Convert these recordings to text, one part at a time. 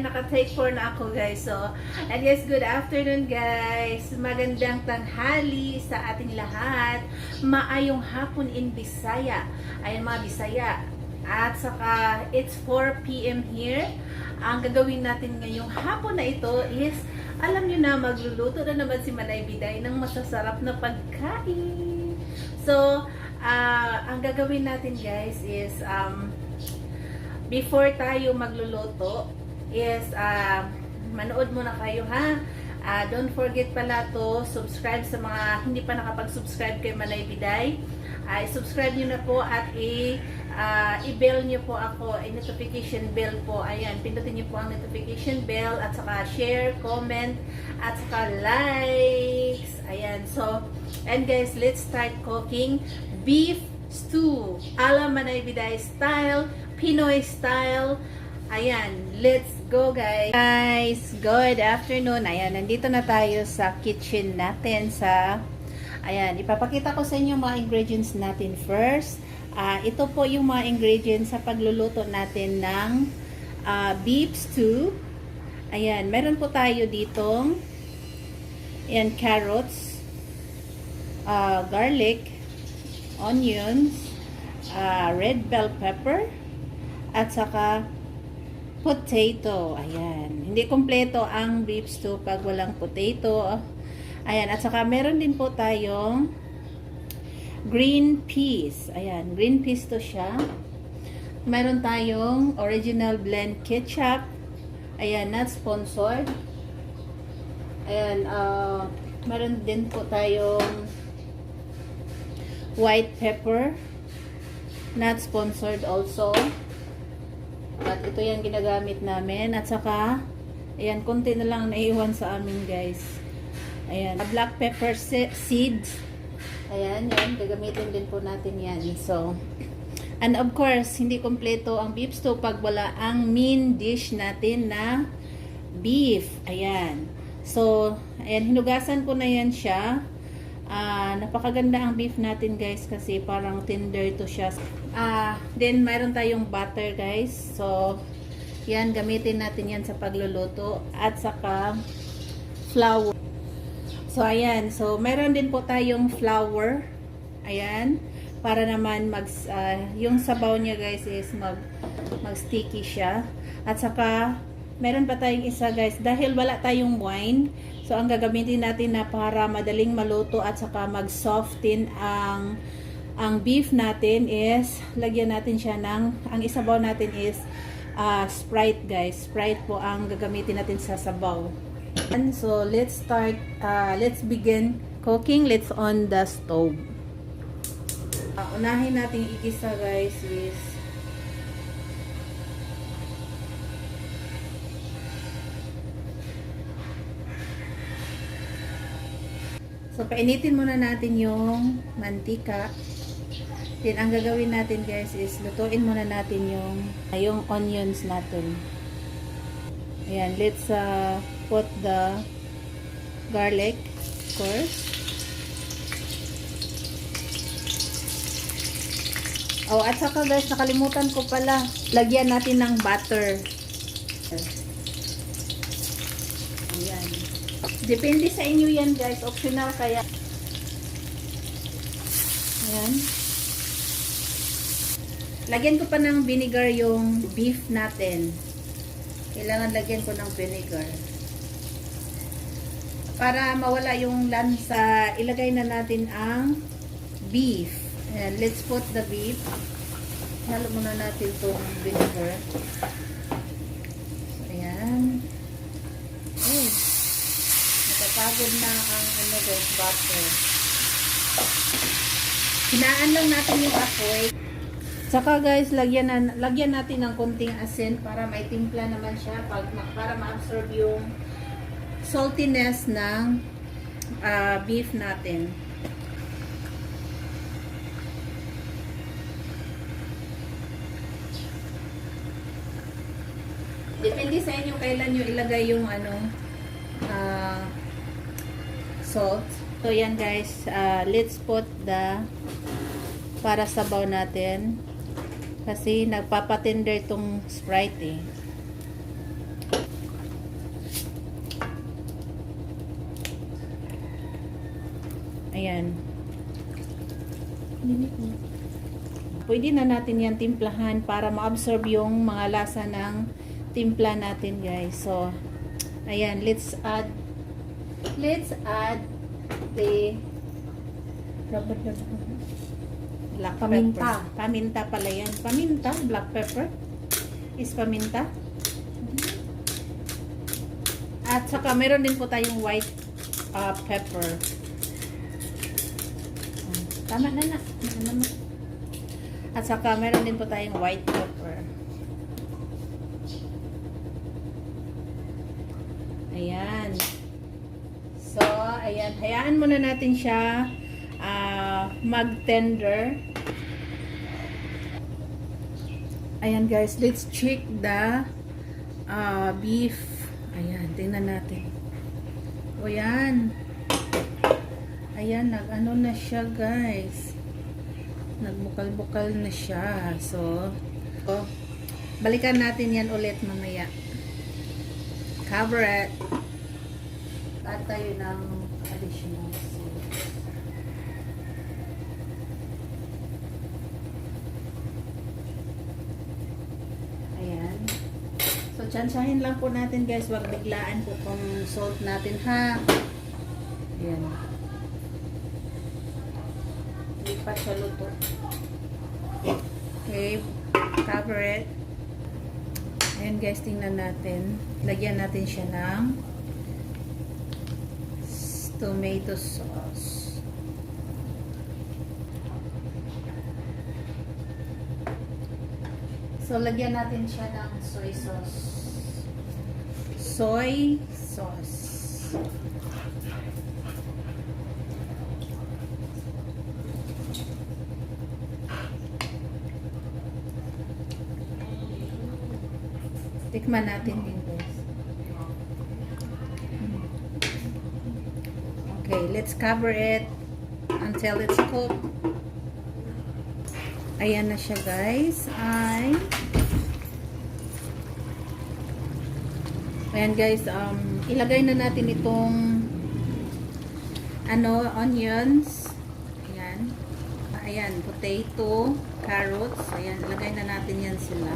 naka-take 4 na ako guys. So, and yes, good afternoon guys. Magandang tanghali sa ating lahat. Maayong hapon in Bisaya. Ayan mga Bisaya. At saka, it's 4 p.m. here. Ang gagawin natin ngayong hapon na ito is, alam nyo na, magluluto na naman si Manay Biday ng masasarap na pagkain. So, ang gagawin natin guys is, before tayo magluluto is manood muna kayo ha. Don't forget pala to subscribe sa mga hindi pa nakapag-subscribe kay Manay Biday. I-subscribe nyo na po at i-bell nyo po ako, notification bell po. Ayan, pindutin nyo po ang notification bell at saka share, comment, at saka likes. Ayan, so, and guys, let's start cooking beef stew. Ala Manay Biday style, Pinoy style. Ayan, let's go guys. Guys, good afternoon. Ayan, nandito na tayo sa kitchen natin sa, ayan, ipapakita ko sa inyo mga ingredients natin first. Ito po yung mga ingredients sa pagluluto natin ng beef stew. Ayan, meron po tayo ditong, ayan, carrots, garlic, onions, red bell pepper, at saka potato. Ayan. Hindi kompleto ang beef stew pag walang potato. Ayan. At saka meron din po tayong green peas. Ayan. Green peas to siya. Meron tayong original blend ketchup. Ayan. Not sponsored. Ayan. Meron din po tayong white pepper. Not sponsored also. At ito yung ginagamit namin. At saka, ayan, konti na lang naiwan sa amin guys. Ayan, black pepper seeds. Ayan, yan, gagamitin din po natin yan. So, and of course, hindi kompleto ang beef stew pag wala ang main dish natin na beef. Ayan. So, ayan, hinugasan ko na yan siya. Napakaganda ang beef natin guys kasi parang tender to siya. Then mayroon tayong butter guys. So yan, gamitin natin yan sa pagluluto at saka flour. So ayan, so mayroon din po tayong flour. Ayan, para naman yung sabaw niya guys is mag-sticky siya. At saka meron pa tayong isa guys, dahil wala tayong wine, so ang gagamitin natin na para madaling maluto at saka mag-soften ang beef natin is, lagyan natin siya ng, ang isabaw natin is Sprite guys. Sprite po ang gagamitin natin sa sabaw. And so let's start, let's begin cooking. Let's on the stove. Unahin natin igisa guys is so, painitin muna natin yung mantika. Then, ang gagawin natin guys is, lutuin muna natin yung onions natin. Ayan, let's put the garlic, of course. Oh, at saka guys, nakalimutan ko pala, lagyan natin ng butter. Ayan. Depende sa inyo yan guys, optional kaya. Ayan. Lagyan ko pa ng vinegar yung beef natin. Kailangan lagyan ko ng vinegar. Para mawala yung lansa, ilagay na natin ang beef. Ayan, let's put the beef. Halo muna natin itong vinegar. Ayan. Ayan. Pagod na ang ano guys, butter. Hinaan lang natin yung apoy. Saka guys, lagyan natin ng konting asin para may timpla naman siya para ma-absorb yung saltiness ng beef natin. Depende sa inyo kailan nyo ilagay yung salt. So yan guys, let's put the para sabaw natin kasi nagpapatender itong Sprite eh. Ayan. Pwede na natin yan timplahan para ma-absorb yung mga lasa ng timpla natin, guys. So, ayan, let's add the black Paminta. pepper. Paminta pala yan. Paminta, black pepper is paminta. At saka meron din po tayong white pepper. Tama na na. At saka meron din po tayong white pepper. Ayan. So, ayan. Hayaan muna natin siya mag-tender. Ayan guys, let's check the beef. Ayan, tingnan natin. O yan. Ayan, nag-ano na siya guys. Nagbukal-bukal na siya. So, balikan natin yan ulit mamaya. Cover it. Add tayo ng additional sauce. Ayan. So, tsansahin lang po natin guys. Huwag biglaan po kung salt natin ha. Ayan. Hindi pa siya luto. Okay. Cover it. Ayan guys, tingnan natin. Lagyan natin siya ng tomato sauce. So, lagyan natin siya ng soy sauce. Soy sauce. Tikman natin din guys. Okay, let's cover it until it's cooked. Ayan na siya guys. Ayan guys, ilagay na natin itong onions. Ayan. Ayan, potato, carrots. Ayan, ilagay na natin yan sila.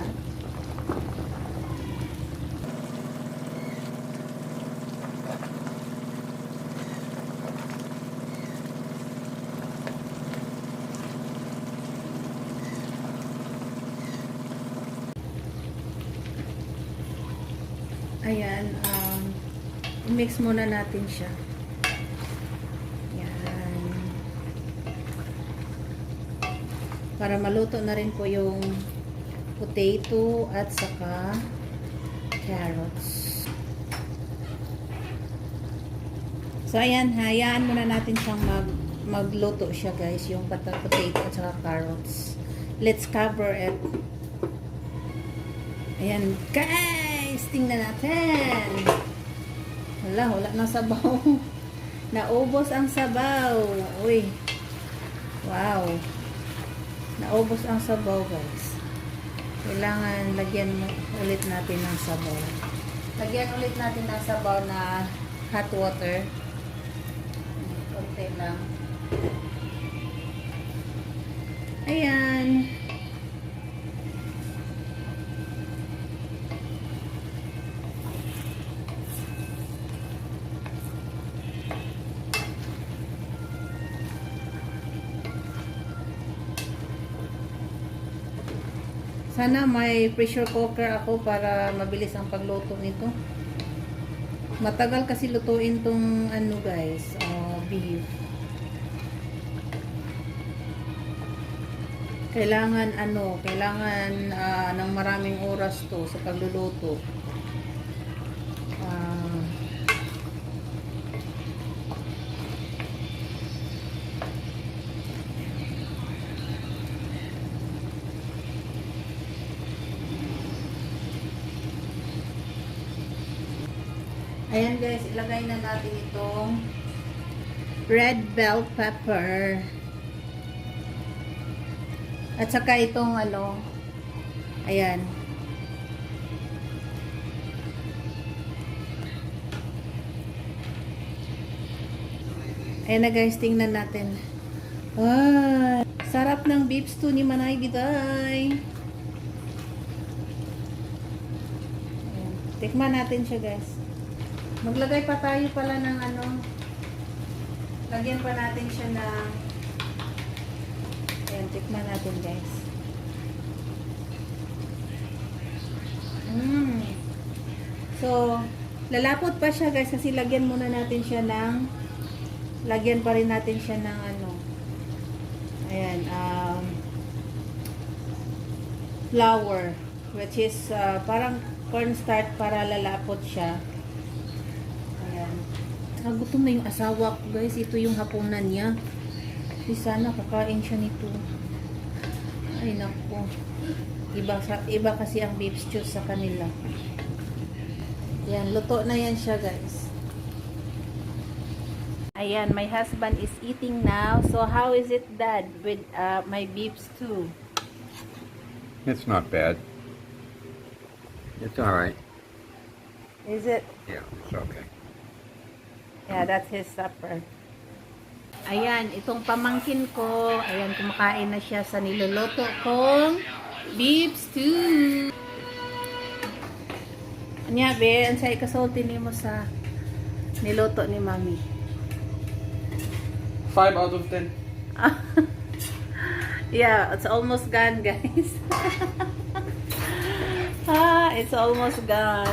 Ayan, mix muna natin siya. Ayan. Para maluto na rin po yung potato at saka carrots. So, ayan, hayaan muna natin siyang magluto siya guys, yung potato at saka carrots. Let's cover it. Ayan, guys, tingnan natin. Wala na sabaw. Naubos ang sabaw. Uy. Wow. Naubos ang sabaw, guys. Kailangan lagyan ulit natin ng sabaw. Lagyan ulit natin ng sabaw na hot water. Konti lang. Ayan. Sana may pressure cooker ako para mabilis ang pagluto nito. Matagal kasi lutuin tong guys, beef. Kailangan ng maraming oras to sa pagluluto. Ayan guys, ilagay na natin itong red bell pepper. At saka itong ayan. Ayan na guys, tingnan natin. Ah, sarap ng beef stew ni Manay Biday. Ayan. Tikman natin siya guys. Maglagay pa tayo pala ng ano. Lagyan pa natin siya ng... Ayan, tikman natin guys. So, lalapot pa siya guys kasi lagyan muna natin siya ng lagyan pa rin natin siya ng ano. Ayan, flour which is parang cornstarch para lalapot siya. Ayan. Nagutom na yung asawa ko guys. Ito yung hapunan niya. Di sana kakain siya nito. Ay naku. Iba kasi ang beef stew sa kanila. Yan, luto na yan siya guys. Ayan, my husband is eating now. So how is it, Dad, with my beef stew? It's not bad. It's all right. Is it? Yeah, it's okay. Yeah, that's his supper. Ayan, itong pamangkin ko, ayan, kumakain na siya sa niluluto kong beef stew. Anya, be, ang sa ikasulti ni mo sa niluto ni Mami. 5 out of 10. Yeah, it's almost gone, guys. It's almost gone.